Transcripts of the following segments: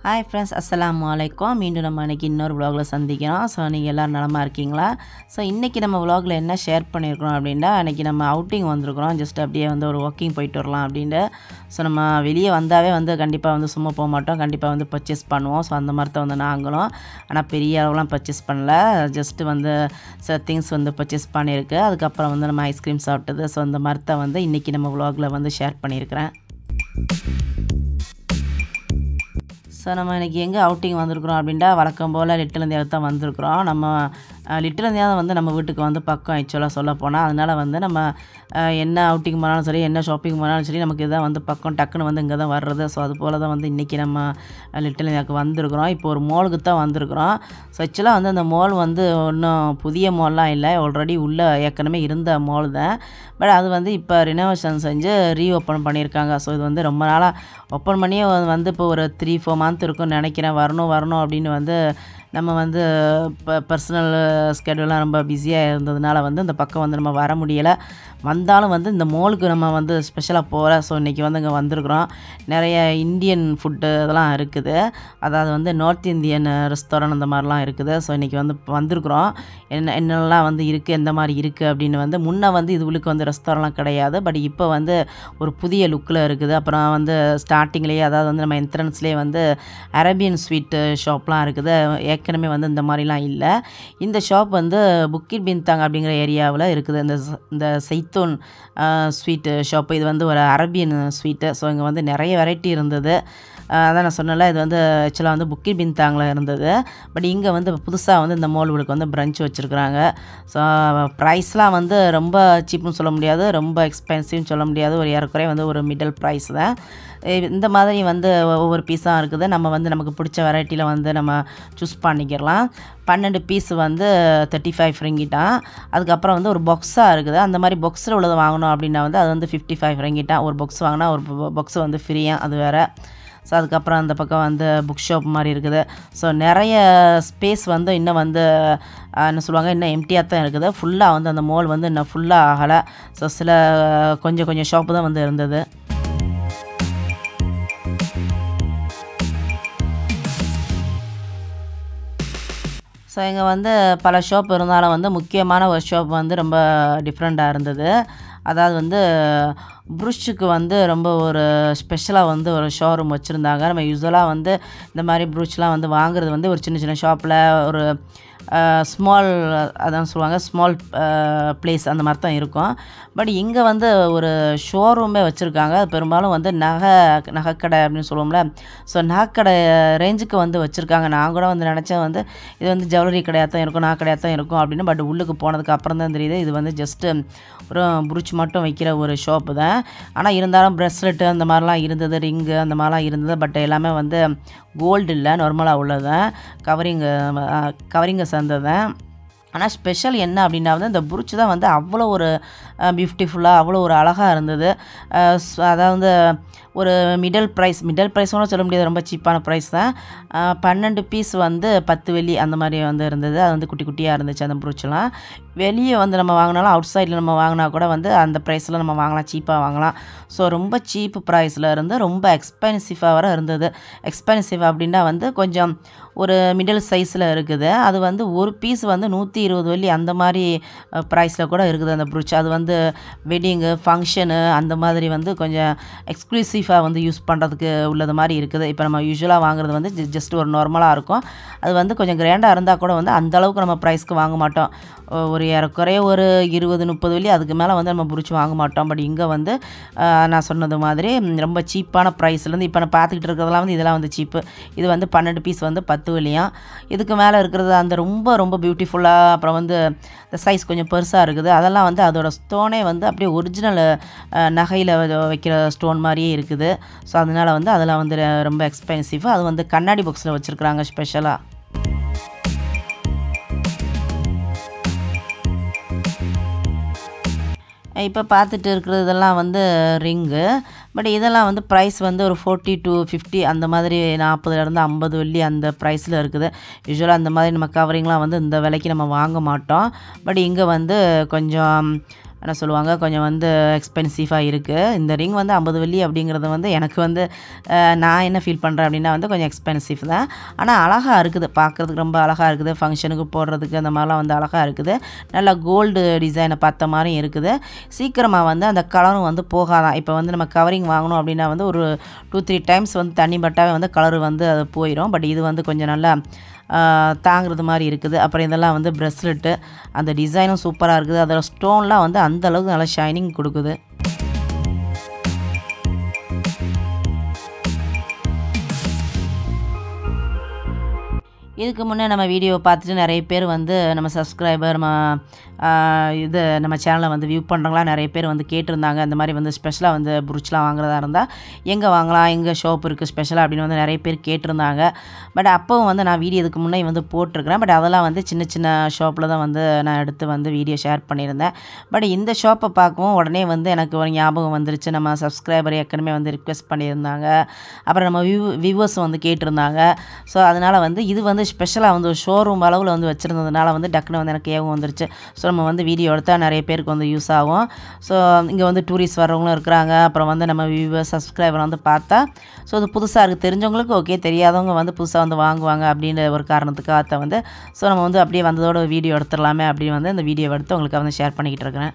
Hi friends, அஸ்ஸலாமு அலைக்கும். மீண்டும் நம்ம இன்றைக்கி இன்னொரு விலாகில் சந்திக்கிறோம். ஸோ நீங்கள் எல்லோரும் நலமாக இருக்கீங்களா? ஸோ இன்றைக்கி நம்ம விலாகில் என்ன ஷேர் பண்ணியிருக்கிறோம் அப்படின்னா, இன்றைக்கி நம்ம அவுட்டிங் வந்திருக்கிறோம். ஜஸ்ட் அப்படியே வந்து ஒரு வாக்கிங் போயிட்டு வரலாம் அப்படின்ட்டு. ஸோ நம்ம வெளியே வந்தாவே வந்து கண்டிப்பாக வந்து சும்மா போக மாட்டோம், கண்டிப்பாக வந்து பர்ச்சேஸ் பண்ணுவோம். ஸோ அந்த மாதிரி தான் வந்து நாங்களும், ஆனால் பெரிய அளவுலாம் பர்ச்சேஸ் பண்ணல. ஜஸ்ட்டு வந்து சில திங்ஸ் வந்து பர்ச்சேஸ் பண்ணியிருக்கு. அதுக்கப்புறம் வந்து நம்ம ஐஸ்கிரீம் சாப்பிட்டது. ஸோ அந்த மாதிரி தான் வந்து இன்றைக்கி நம்ம விலாகில் வந்து ஷேர் பண்ணியிருக்கிறேன். ஸோ நம்ம இன்றைக்கி எங்கே அவுட்டிங் வந்திருக்கிறோம் அப்படின்ட்டா, வழக்கம் போல் லிட்டில் இந்தியாவுக்கு தான் வந்திருக்கிறோம். நம்ம லிட்டில் இந்தியா வந்து நம்ம வீட்டுக்கு வந்து பக்கம் ஆக்சுவலாக சொல்ல போனால். அதனால் வந்து நம்ம என்ன அவுட்டிங் போனாலும் சரி, என்ன ஷாப்பிங் போனாலும் சரி, நமக்கு இதுதான் வந்து பக்கம், டக்குன்னு வந்து இங்கே தான் வர்றது. ஸோ அது போல் தான் வந்து இன்றைக்கி நம்ம லிட்டில் இந்தியாவுக்கு வந்திருக்கிறோம். இப்போ ஒரு மாலுக்கு தான் வந்திருக்கிறோம். ஸோ ஆக்சுவலாக வந்து அந்த மால் வந்து ஒன்றும் புதிய மால்லாம் இல்லை, ஆல்ரெடி உள்ளே ஏற்கனவே இருந்த மால் தான். பட் அது வந்து இப்போ ரினோவேஷன் செஞ்சு ரீஓப்பன் பண்ணியிருக்காங்க. ஸோ இது வந்து ரொம்ப நாளாக ஓப்பன் பண்ணியே வந்து இப்போ ஒரு 3-4 மந்த் இருக்கும்னு நினைக்கிறேன். வரணும் அப்படின்னு வந்து நம்ம வந்து பர்சனல் ஸ்கெடியூலாம் ரொம்ப பிஸியாக இருந்ததுனால வந்து இந்த பக்கம் வந்து நம்ம வர முடியலை. வந்தாலும் வந்து இந்த மாலுக்கு நம்ம வந்து ஸ்பெஷலாக போகிறோம். ஸோ இன்றைக்கி வந்து இங்கே வந்திருக்கிறோம். நிறைய இந்தியன் ஃபுட்டு இதெல்லாம் இருக்குது. அதாவது வந்து நார்த் இந்தியன் ரெஸ்டாரண்ட் அந்த மாதிரிலாம் இருக்குது. ஸோ இன்றைக்கி வந்து வந்திருக்கிறோம். என்னெல்லாம் வந்து இருக்குது, எந்த மாதிரி இருக்குது அப்படின்னு வந்து முன்னே வந்து இது உள்ளுக்கு வந்து ரெஸ்டாரண்ட்லாம் கிடையாது. பட் இப்போ வந்து ஒரு புதிய லுக்கில் இருக்குது. அப்புறம் வந்து ஸ்டார்டிங்லேயே, அதாவது வந்து நம்ம என்ட்ரன்ஸ்லேயே வந்து அரேபியன் ஸ்வீட்டு ஷாப்லாம் இருக்குது. ஏற்கனவே வந்து இந்த மாதிரிலாம் இல்லை. இந்த ஷாப் வந்து புக்கிட் பின்தாங் அப்படிங்கிற ஏரியாவில் இருக்குது. இந்த சைத்தூன் ஸ்வீட்டு ஷாப்பு. இது வந்து ஒரு அரேபியன் ஸ்வீட்டு. ஸோ இங்கே வந்து நிறைய வெரைட்டி இருந்தது. அதான் நான் சொன்னல, இது வந்து ஆக்சுவலாக வந்து புக்கிட் பின்தாங்கில் இருந்தது. பட் இங்கே வந்து புதுசாக வந்து இந்த மால்களுக்கு வந்து பிரஞ்ச் வச்சுருக்குறாங்க. ஸோ ப்ரைஸ்லாம் வந்து ரொம்ப சீப்புன்னு சொல்ல முடியாது, ரொம்ப எக்ஸ்பென்சிவ்னு சொல்ல முடியாது. ஒரு ஏறக்குறைய வந்து ஒரு மிடில் ப்ரைஸ் தான். இந்த மாதிரி வந்து ஒவ்வொரு பீஸாக இருக்குது. நம்ம வந்து நமக்கு பிடிச்ச வெரைட்டியில் வந்து நம்ம சூஸ் பண்ணிக்கிறலாம். 12 பீஸ் வந்து 35 ரிங்கிட்டான். அதுக்கப்புறம் வந்து ஒரு பாக்ஸாக இருக்குது. அந்த மாதிரி பாக்ஸில் உள்ளதை வாங்கணும் அப்படின்னா வந்து அது வந்து 55 ரிங்கிட்டான். ஒரு பாக்ஸ் வாங்கினா ஒரு பாக்ஸ் வந்து ஃப்ரீயாக, அது வேறு. ஸோ அதுக்கப்புறம் அந்த பக்கம் வந்து புக் ஷாப் மாதிரி இருக்குது. ஸோ நிறைய ஸ்பேஸ் வந்து இன்னும் வந்து என்ன சொல்லுவாங்க, இன்னும் எம்டியாக தான் இருக்குது. ஃபுல்லாக வந்து அந்த மால் வந்து இன்னும் ஃபுல்லாக ஆகலை. ஸோ கொஞ்சம் ஷாப்பு தான் வந்து இருந்தது. ஸோ இங்கே வந்து பல ஷாப் இருந்தாலும் வந்து முக்கியமான ஒரு ஷாப் வந்து ரொம்ப டிஃப்ரெண்ட்டாக இருந்தது. அதாவது வந்து ப்ரூச்சுக்கு வந்து ரொம்ப ஒரு ஸ்பெஷலாக வந்து ஒரு ஷோரூம் வச்சுருந்தாங்க. நம்ம யூஸ்வலாக வந்து இந்த மாதிரி ப்ரூச்லாம் வந்து வாங்குறது வந்து ஒரு சின்ன சின்ன ஷாப்பில் ஒரு ஸ்மால், அதான் சொல்லுவாங்க, ஸ்மால் பிளேஸ் அந்த மாதிரி தான் இருக்கும். பட் இங்கே வந்து ஒரு ஷோரூமே வச்சுருக்காங்க. பெரும்பாலும் வந்து நகைக்கடை அப்படின்னு சொல்லுவோம்ல. ஸோ நகைக்கடை ரேஞ்சுக்கு வந்து வச்சுருக்காங்க. நான் கூட வந்து நினச்சேன் வந்து இது வந்து ஜுவல்லரி கடையாக தான் இருக்கும், நகைக்கடையாக தான் இருக்கும் அப்படின்னு. பட் உள்ளுக்கு போனதுக்கு அப்புறம் தான் தெரியுது இது வந்து ஜஸ்ட்டு ஒரு ப்ரூச் மட்டும் வைக்கிற ஒரு ஷாப்பு தான். ஆனால் இருந்தாலும் ப்ரெஸ்லெட்டு அந்த மாதிரிலாம் இருந்தது, ரிங்கு அந்த மாதிரிலாம் இருந்தது. பட் எல்லாமே வந்து கோல்டு இல்லை, நார்மலாக உள்ளது, கவரிங்கை சேர்ந்தது. ஆனால் ஸ்பெஷல் என்ன அப்படின்னா வந்து இந்த ப்ரூச் தான் வந்து அவ்வளோ ஒரு பியூட்டிஃபுல்லாக, அவ்வளோ ஒரு அழகாக இருந்தது. அதாவது ஒரு மிடில் ப்ரைஸ்னு சொல்ல முடியாது, ரொம்ப சீப்பான ப்ரைஸ் தான். 12 பீஸ் வந்து 10 வெள்ளி அந்த மாதிரி வந்து இருந்தது. அது வந்து குட்டி குட்டியாக இருந்துச்சு அந்த ப்ரூச்லாம். வெளியே வந்து நம்ம வாங்கினாலும், அவுட் சைடில் நம்ம வாங்கினா கூட வந்து அந்த ப்ரைஸில் நம்ம வாங்கலாம், சீப்பாக வாங்கலாம். ஸோ ரொம்ப சீப்பு ப்ரைஸில் இருந்து ரொம்ப எக்ஸ்பென்சிவாக வர இருந்தது. எக்ஸ்பென்சிவ் அப்படின்னா வந்து கொஞ்சம் ஒரு மிடில் சைஸில் இருக்குது. அது வந்து ஒரு பீஸ் வந்து 120 வெள்ளி அந்த மாதிரி ப்ரைஸில் கூட இருக்குது அந்த ப்ரூச். அது வந்து வெட்டிங்கு, ஃபங்க்ஷனு அந்த மாதிரி வந்து கொஞ்சம் எக்ஸ்க்ளூசிவாக வந்து யூஸ் பண்ணுறதுக்கு உள்ளது மாதிரி இருக்குது. இப்போ நம்ம யூஸ்வலாக வாங்குறது வந்து ஜஸ்ட் ஒரு நார்மலாக இருக்கும். அது வந்து கொஞ்சம் கிராண்டாக இருந்தால் கூட வந்து அந்தளவுக்கு நம்ம ப்ரைஸ்க்கு வாங்க மாட்டோம். ஒரு ஏறக்குறைய ஒரு 20-30 வெள்ளி அதுக்கு மேலே வந்து நம்ம ப்ரூச் வாங்க மாட்டோம். பட் இங்கே வந்து நான் சொன்னது மாதிரி ரொம்ப சீப்பான ப்ரைஸ்லேருந்து இப்போ நான் பார்த்துக்கிட்டு இருக்கிறதெல்லாம் வந்து இதெல்லாம் வந்து சீப்பு. இது வந்து 12 பீஸ் வந்து 10 வெள்ளியாம். இதுக்கு மேலே இருக்கிறது அந்த ரொம்ப ரொம்ப பியூட்டிஃபுல்லாக, அப்புறம் வந்து இந்த சைஸ் கொஞ்சம் பெருசாக இருக்குது. அதெல்லாம் வந்து அதோட ஸ்டோனே வந்து அப்படியே ஒரிஜினல் நகையில் வைக்கிற ஸ்டோன் மாதிரியே இருக்குது. ஸோ அதனால் வந்து அதெல்லாம் வந்து ரொம்ப எக்ஸ்பென்சிவ். அது வந்து கண்ணாடி பாக்ஸில் வச்சுருக்குறாங்க ஸ்பெஷலாக. இப்போ பார்த்துட்டு இருக்கிறதெல்லாம் வந்து ரிங்கு. பட் இதெல்லாம் வந்து ப்ரைஸ் வந்து ஒரு 40-50 அந்த மாதிரி, 40 50 வெள்ளி அந்த ப்ரைஸில் இருக்குது. யூஸ்வலாக அந்த மாதிரி நம்ம கவரிங்லாம் வந்து இந்த விலைக்கு நம்ம வாங்க மாட்டோம். பட் இங்கே வந்து கொஞ்சம் என்ன சொல்லுவாங்க கொஞ்சம் வந்து எக்ஸ்பென்சிவாக இருக்குது. இந்த ரிங் வந்து 50 வெள்ளி அப்படிங்கிறது வந்து எனக்கு வந்து நான் என்ன ஃபீல் பண்ணுறேன் அப்படின்னா வந்து கொஞ்சம் எக்ஸ்பென்சிவ் தான். ஆனால் அழகாக இருக்குது, பார்க்குறதுக்கு ரொம்ப அழகாக இருக்குது. ஃபங்க்ஷனுக்கு போடுறதுக்கு அந்த மாதிரிலாம் வந்து அழகாக இருக்குது. நல்லா கோல்டு டிசைனை பார்த்த மாதிரியும் இருக்குது. சீக்கிரமாக வந்து அந்த கலரும் வந்து போகாதான். இப்போ வந்து நம்ம கவரிங் வாங்கணும் அப்படின்னா வந்து ஒரு 2-3 டைம்ஸ் வந்து தண்ணி பட்டாவே வந்து கலர் வந்து அது போயிடும். பட் இது வந்து கொஞ்சம் நல்லா தாங்கிறது மாதிரி இருக்குது. அப்புறம் இதெல்லாம் வந்து ப்ரெஸ்லெட்டு, அந்த டிசைனும் சூப்பராக இருக்குது. அதோட ஸ்டோன்லாம் வந்து அந்த அளவுக்கு நல்லா ஷைனிங் கொடுக்குது. இதுக்கு முன்னே நம்ம வீடியோவை பார்த்துட்டு நிறைய பேர் வந்து நம்ம சப்ஸ்கிரைபர் நம்ம சேனலை வந்து வியூ பண்ணுறவங்களாம் நிறைய பேர் வந்து கேட்டிருந்தாங்க. இந்த மாதிரி வந்து ஸ்பெஷலாக வந்து புருச்லாம் வாங்குறதா இருந்தால் எங்கே வாங்கலாம், எங்கே ஷாப் இருக்குது ஸ்பெஷலாக அப்படின்னு வந்து நிறைய பேர் கேட்டிருந்தாங்க. பட் அப்போவும் வந்து நான் வீடியோ இதுக்கு முன்னே வந்து போட்டிருக்கிறேன். பட் அதெல்லாம் வந்து சின்ன சின்ன ஷாப்பில் தான் வந்து நான் எடுத்து வந்து வீடியோ ஷேர் பண்ணியிருந்தேன். பட் இந்த ஷாப்பை பார்க்கவும் உடனே வந்து எனக்கு ஒரு ஞாபகம் வந்துருச்சு. நம்ம சப்ஸ்கிரைபர் ஏற்கனவே வந்து ரிக்வெஸ்ட் பண்ணியிருந்தாங்க. அப்புறம் நம்ம வியூவர்ஸ் வந்து கேட்டிருந்தாங்க. ஸோ அதனால் வந்து இது வந்து ஸ்பெஷலாக வந்து ஒரு ஷோரூம் அளவில் வந்து வச்சுருந்ததுனால வந்து டக்குன்னு வந்து எனக்கு ஏகம் வந்துருச்சு. ஸோ நம்ம வந்து வீடியோ எடுத்தால் நிறைய பேருக்கு வந்து யூஸ் ஆகும். ஸோ இங்கே வந்து டூரிஸ்ட் வர்றவங்களும் இருக்கிறாங்க. அப்புறம் வந்து நம்ம வியூவர்ஸ் சப்ஸ்கிரைபர் வந்து பார்த்தா ஸோ அது புதுசாக இருக்குது, தெரிஞ்சவங்களுக்கு ஓகே, தெரியாதவங்க வந்து புதுசாக வந்து வாங்குவாங்க அப்படின்ற ஒரு காரணத்துக்காக வந்து ஸோ நம்ம வந்து அப்படியே வந்ததோட வீடியோ எடுத்துடலாமே அப்படின்னு வந்து இந்த வீடியோ எடுத்து உங்களுக்கு வந்து ஷேர் பண்ணிக்கிட்டு இருக்கிறேன்.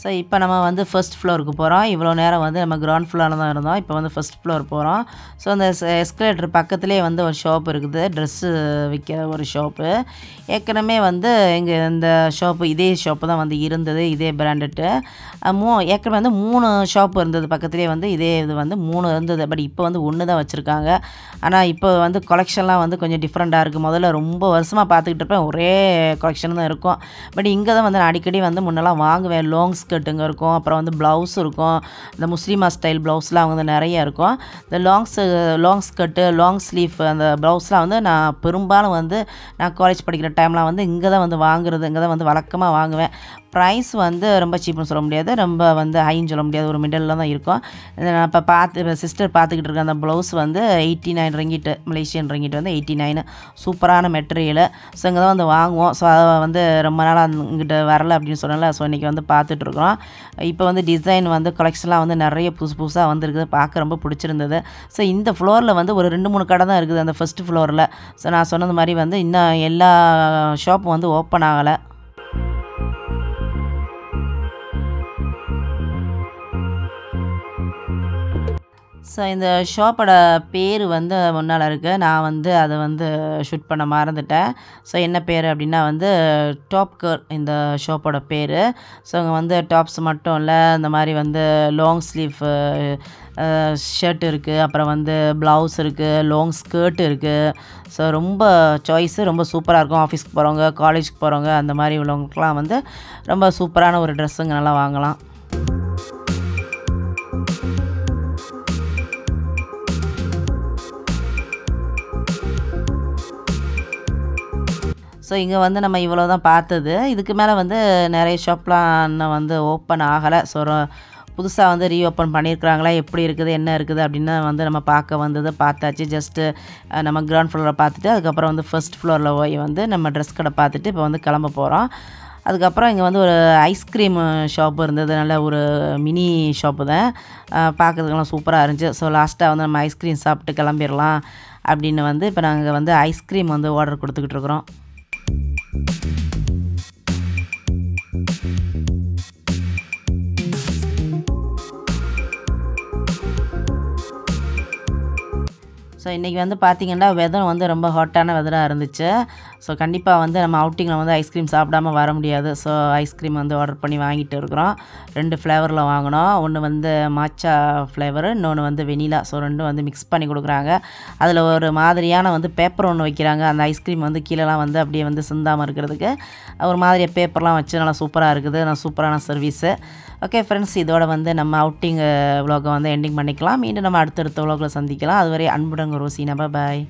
ஸோ இப்போ நம்ம வந்து ஃபர்ஸ்ட் ஃப்ளோருக்கு போகிறோம். இவ்வளோ நேரம் வந்து நம்ம கிரவுண்ட் ஃப்ளோரில் தான் இருந்தோம். இப்போ வந்து ஃபர்ஸ்ட் ஃப்ளோர் போகிறோம். ஸோ அந்த எஸ்கலேட்டர் பக்கத்துலேயே வந்து ஒரு ஷாப் இருக்குது, ட்ரெஸ்ஸு விற்கிற ஒரு ஷாப்பு. ஏற்கனவே வந்து இங்கே இந்த ஷாப்பு இதே ஷாப்பு தான் வந்து இருந்தது, இதே பிராண்டட்டு. ஏற்கனவே வந்து 3 ஷாப்பு இருந்தது பக்கத்துலேயே வந்து இதே இது வந்து 3 இருந்தது. பட் இப்போ வந்து 1 தான் வச்சுருக்காங்க. ஆனால் இப்போ வந்து கலெக்ஷன்லாம் வந்து கொஞ்சம் டிஃப்ரெண்ட்டாக இருக்குது. முதல்ல ரொம்ப வருஷமாக பார்த்துக்கிட்டு இருப்பேன், ஒரே கலெக்ஷன் தான் இருக்கும். பட் இங்கே தான் வந்து நான் அடிக்கடி வந்து முன்னெல்லாம் வாங்குவேன். லாங் ஸ்கர்ட்டுங்க இருக்கும், அப்புறம் வந்து ப்ளவுஸ் இருக்கும். இந்த முஸ்லீமா ஸ்டைல் ப்ளவுஸ்லாம் வந்து நிறைய இருக்கும். இந்த லாங் ஸ்கர்ட்டு, லாங் ஸ்லீவ் அந்த ப்ளவுஸ்லாம் வந்து நான் பெரும்பாலும் வந்து நான் காலேஜ் படிக்கிற டைம்லாம் வந்து இங்கே தான் வந்து வாங்குறது, இங்கே தான் வந்து வழக்கமாக வாங்குவேன். ப்ரைஸ் வந்து ரொம்ப சீப்னு சொல்ல முடியாது, ரொம்ப வந்து ஹைன்னு சொல்ல முடியாது, ஒரு மிடில் தான் இருக்கும். நான் இப்போ சிஸ்டர் பார்த்துக்கிட்டு இருக்க அந்த ப்ளவுஸ் வந்து 89 ரிங்கிட்டு, மலேசியன் ரிங்கிட்டு வந்து 89. சூப்பரான மெட்டீரியலு. ஸோ இங்கே தான் வந்து வாங்குவோம். ஸோ அதை வந்து ரொம்ப நாளாக இங்கிட்ட வரல அப்படின்னு சொன்னால ஸோ இன்றைக்கி வந்து பார்த்துட்ருக்குறோம். இப்போ வந்து டிசைன் வந்து கலெக்ஷன்லாம் வந்து நிறைய புதுசாக வந்துருக்குது, பார்க்க ரொம்ப பிடிச்சிருந்தது. ஸோ இந்த ஃப்ளோரில் வந்து ஒரு 2-3 கடை தான் இருக்குது அந்த ஃபஸ்ட்டு ஃப்ளோரில். ஸோ நான் சொன்னது மாதிரி வந்து இன்னும் எல்லா ஷாப்பும் வந்து ஓப்பன் ஆகலை. ஸோ இந்த ஷாப்போட பேர் வந்து முன்னால் இருக்குது, நான் வந்து அதை வந்து ஷூட் பண்ண மறந்துட்டேன். ஸோ என்ன பேர் அப்படின்னா வந்து டாப் கேர்ள் இந்த ஷாப்போட பேர். ஸோ இங்கே வந்து டாப்ஸ் மட்டும் இல்லை, இந்த மாதிரி வந்து லாங் ஸ்லீவ் ஷர்ட் இருக்குது, அப்புறம் வந்து ப்ளவுஸ் இருக்குது, லாங் ஸ்கர்ட் இருக்குது. ஸோ ரொம்ப சாய்ஸு ரொம்ப சூப்பராக இருக்கும். ஆஃபீஸ்க்கு போகிறவங்க, காலேஜுக்கு போகிறவங்க அந்த மாதிரி உள்ளவங்களுக்குலாம் வந்து ரொம்ப சூப்பரான ஒரு ட்ரெஸ்ஸுங்க நல்லா வாங்கலாம். ஸோ இங்கே வந்து நம்ம இவ்வளோ தான் பார்த்தது. இதுக்கு மேலே வந்து நிறைய ஷாப்லாம் இன்னும் வந்து ஓப்பன் ஆகலை. ஸோ புதுசாக வந்து ரீஓப்பன் பண்ணியிருக்கிறாங்களா, எப்படி இருக்குது, என்ன இருக்குது அப்படின்னு வந்து நம்ம பார்க்க வந்தது. பார்த்தாச்சு. ஜஸ்ட்டு நம்ம கிரவுண்ட் ஃப்ளோரில் பார்த்துட்டு அதுக்கப்புறம் வந்து ஃபர்ஸ்ட் ஃப்ளோரில் போய் வந்து நம்ம ட்ரெஸ் கடை பார்த்துட்டு இப்போ வந்து கிளம்ப போகிறோம். அதுக்கப்புறம் இங்கே வந்து ஒரு ஐஸ்கிரீம் ஷாப்பு இருந்தது, நல்ல ஒரு மினி ஷாப்பு தான், பார்க்குறதுக்கெல்லாம் சூப்பராக இருந்துச்சு. ஸோ லாஸ்ட்டாக வந்து நம்ம ஐஸ்கிரீம் சாப்பிட்டு கிளம்பிடலாம் அப்படின்னு வந்து இப்போ நாங்கள் வந்து ஐஸ்கிரீம் வந்து ஆர்டர் கொடுத்துக்கிட்டு இருக்கிறோம். ஸோ இன்றைக்கி வந்து பார்த்திங்கன்னா வெதர் வந்து ரொம்ப ஹாட்டான வெதராக இருந்துச்சு. ஸோ கண்டிப்பாக வந்து நம்ம அவுட்டிங்கில் வந்து ஐஸ்கிரீம் சாப்பிடாமல் வர முடியாது. ஸோ ஐஸ்கிரீம் வந்து ஆர்டர் பண்ணி வாங்கிட்டு இருக்கிறோம். 2 ஃப்ளேவரில் வாங்கினோம். ஒன்று வந்து மாச்சா ஃப்ளேவரு, இன்னொன்று வந்து வெனிலா. ஸோ 2 வந்து மிக்ஸ் பண்ணி கொடுக்குறாங்க. அதில் ஒரு மாதிரியான வந்து பேப்பர் ஒன்று வைக்கிறாங்க. அந்த ஐஸ்கிரீம் வந்து கீழெலாம் வந்து அப்படியே வந்து சிந்தாமல் இருக்கிறதுக்கு ஒரு மாதிரியாக பேப்பர்லாம் வச்சு நல்லா சூப்பராக இருக்குது. நல்லா சூப்பரான சர்வீஸு. ஓகே ஃப்ரெண்ட்ஸ், இதோட வந்து நம்ம அவுட்டிங் விலாகை வந்து எண்டிங் பண்ணிக்கலாம். மீண்டும் நம்ம அடுத்தடுத்த விலாகில் சந்திக்கலாம். அதுவரை அன்புடன் ரோசினா, பாய்.